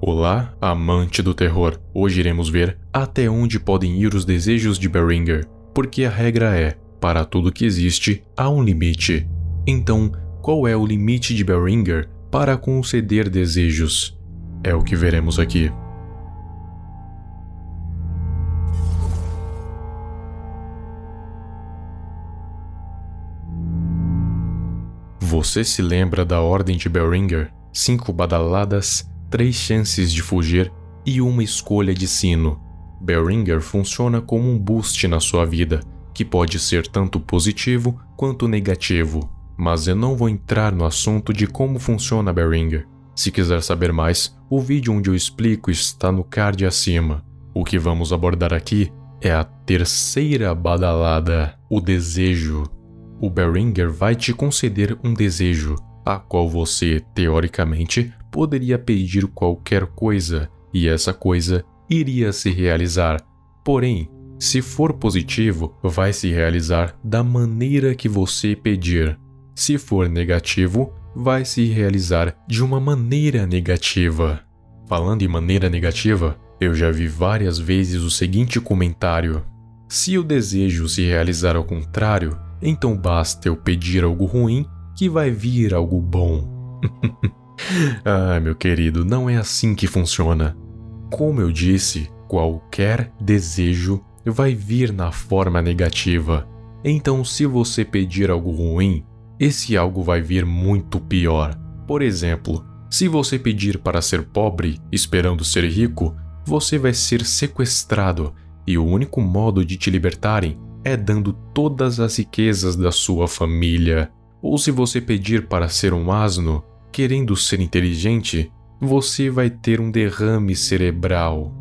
Olá, amante do terror. Hoje iremos ver até onde podem ir os desejos de Beringer, porque a regra é, para tudo que existe, há um limite. Então, qual é o limite de Beringer para conceder desejos? É o que veremos aqui. Você se lembra da ordem de Beringer? 5 badaladas, 3 chances de fugir e uma escolha de sino. Beringer funciona como um boost na sua vida, que pode ser tanto positivo quanto negativo. Mas eu não vou entrar no assunto de como funciona Beringer. Se quiser saber mais, o vídeo onde eu explico está no card acima. O que vamos abordar aqui é a terceira badalada, o desejo. O Beringer vai te conceder um desejo, a qual você, teoricamente, poderia pedir qualquer coisa, e essa coisa iria se realizar. Porém, se for positivo, vai se realizar da maneira que você pedir. Se for negativo, vai se realizar de uma maneira negativa. Falando em maneira negativa, eu já vi várias vezes o seguinte comentário: se o desejo se realizar ao contrário, então basta eu pedir algo ruim que vai vir algo bom. Ah, meu querido, não é assim que funciona. Como eu disse, qualquer desejo vai vir na forma negativa. Então, se você pedir algo ruim, esse algo vai vir muito pior. Por exemplo, se você pedir para ser pobre, esperando ser rico, você vai ser sequestrado, e o único modo de te libertarem é dando todas as riquezas da sua família. Ou se você pedir para ser um asno, querendo ser inteligente, você vai ter um derrame cerebral.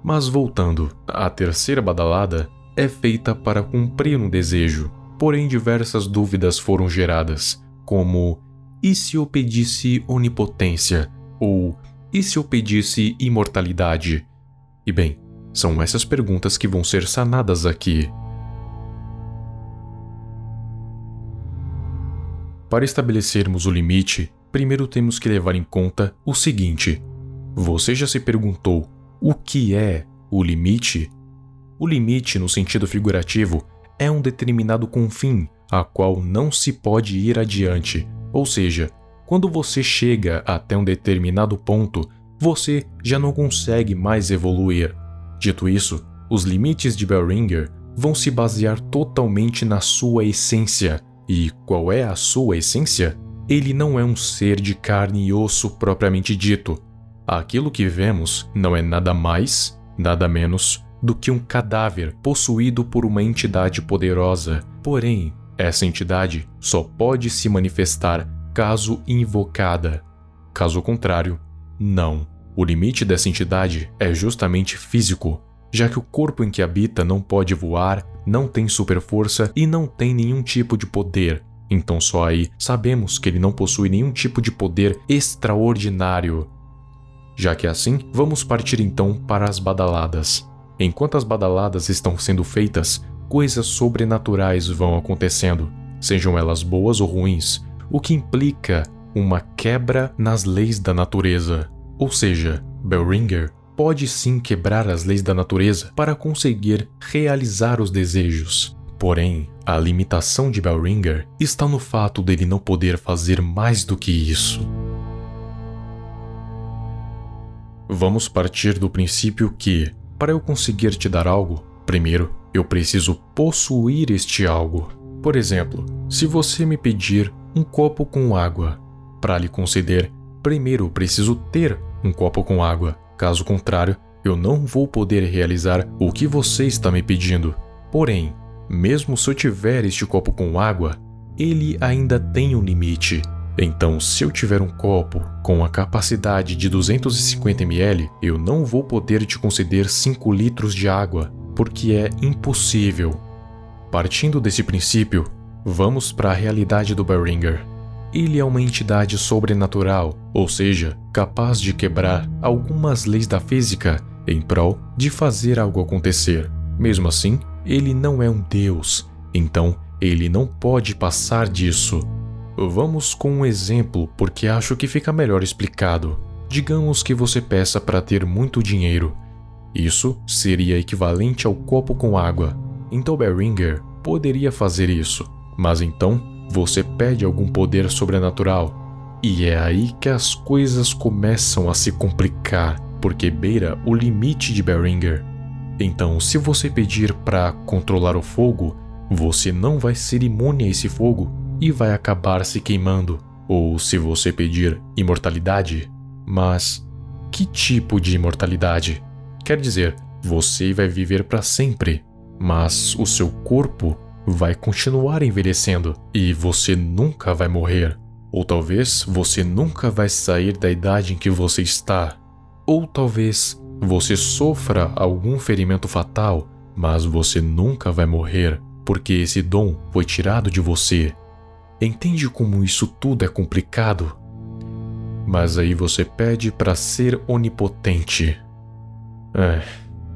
Mas voltando, a terceira badalada é feita para cumprir um desejo, porém diversas dúvidas foram geradas, como: e se eu pedisse onipotência? Ou e se eu pedisse imortalidade? E bem, são essas perguntas que vão ser sanadas aqui. Para estabelecermos o limite, primeiro temos que levar em conta o seguinte: você já se perguntou o que é o limite? O limite, no sentido figurativo, é um determinado confim a qual não se pode ir adiante, ou seja, quando você chega até um determinado ponto, você já não consegue mais evoluir. Dito isso, os limites de Beringer vão se basear totalmente na sua essência. E qual é a sua essência? Ele não é um ser de carne e osso propriamente dito. Aquilo que vemos não é nada mais, nada menos do que um cadáver possuído por uma entidade poderosa. Porém, essa entidade só pode se manifestar caso invocada. Caso contrário, não. O limite dessa entidade é justamente físico, já que o corpo em que habita não pode voar, não tem super força e não tem nenhum tipo de poder. Então só aí sabemos que ele não possui nenhum tipo de poder extraordinário. Já que é assim, vamos partir então para as badaladas. Enquanto as badaladas estão sendo feitas, coisas sobrenaturais vão acontecendo, sejam elas boas ou ruins, o que implica uma quebra nas leis da natureza. Ou seja, Beringer pode sim quebrar as leis da natureza para conseguir realizar os desejos. Porém, a limitação de Beringer está no fato dele não poder fazer mais do que isso. Vamos partir do princípio que, para eu conseguir te dar algo, primeiro eu preciso possuir este algo. Por exemplo, se você me pedir um copo com água, para lhe conceder, primeiro eu preciso ter um copo com água. Caso contrário, eu não vou poder realizar o que você está me pedindo. Porém, mesmo se eu tiver este copo com água, ele ainda tem um limite. Então, se eu tiver um copo com a capacidade de 250 ml, eu não vou poder te conceder 5 litros de água, porque é impossível. Partindo desse princípio, vamos para a realidade do Beringer. Ele é uma entidade sobrenatural, ou seja, capaz de quebrar algumas leis da física em prol de fazer algo acontecer. Mesmo assim, ele não é um deus, então ele não pode passar disso. Vamos com um exemplo porque acho que fica melhor explicado. Digamos que você peça para ter muito dinheiro. Isso seria equivalente ao copo com água. Então Beringer poderia fazer isso. Mas então você pede algum poder sobrenatural. E é aí que as coisas começam a se complicar, porque beira o limite de Beringer. Então, se você pedir para controlar o fogo, você não vai ser imune a esse fogo e vai acabar se queimando. Ou se você pedir imortalidade, mas que tipo de imortalidade? Quer dizer, você vai viver para sempre, mas o seu corpo vai continuar envelhecendo e você nunca vai morrer. Ou talvez você nunca vai sair da idade em que você está. Ou talvez você sofra algum ferimento fatal, mas você nunca vai morrer, porque esse dom foi tirado de você. Entende como isso tudo é complicado? Mas aí você pede para ser onipotente.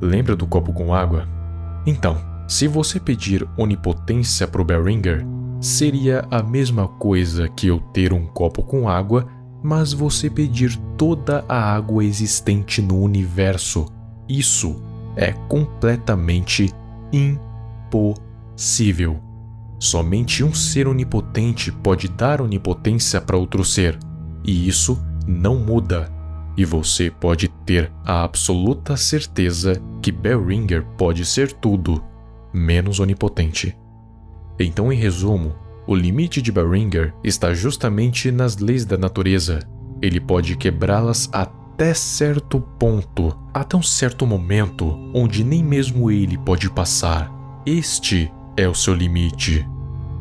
Lembra do copo com água? Então, se você pedir onipotência para o Beringer, seria a mesma coisa que eu ter um copo com água, mas você pedir toda a água existente no universo. Isso é completamente impossível. Somente um ser onipotente pode dar onipotência para outro ser, e isso não muda. E você pode ter a absoluta certeza que Beringer pode ser tudo, menos onipotente. Então, em resumo, o limite de Beringer está justamente nas leis da natureza. Ele pode quebrá-las até certo ponto, até um certo momento onde nem mesmo ele pode passar. Este é o seu limite.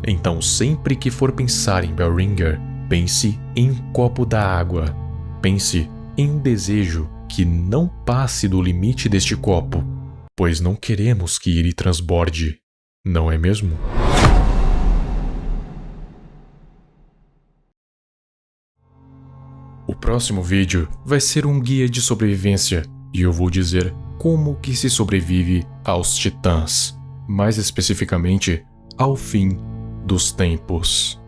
Então, sempre que for pensar em Beringer, pense em um copo da água. Pense em um desejo que não passe do limite deste copo, pois não queremos que ele transborde, não é mesmo? O próximo vídeo vai ser um guia de sobrevivência e eu vou dizer como que se sobrevive aos titãs, mais especificamente ao fim dos tempos.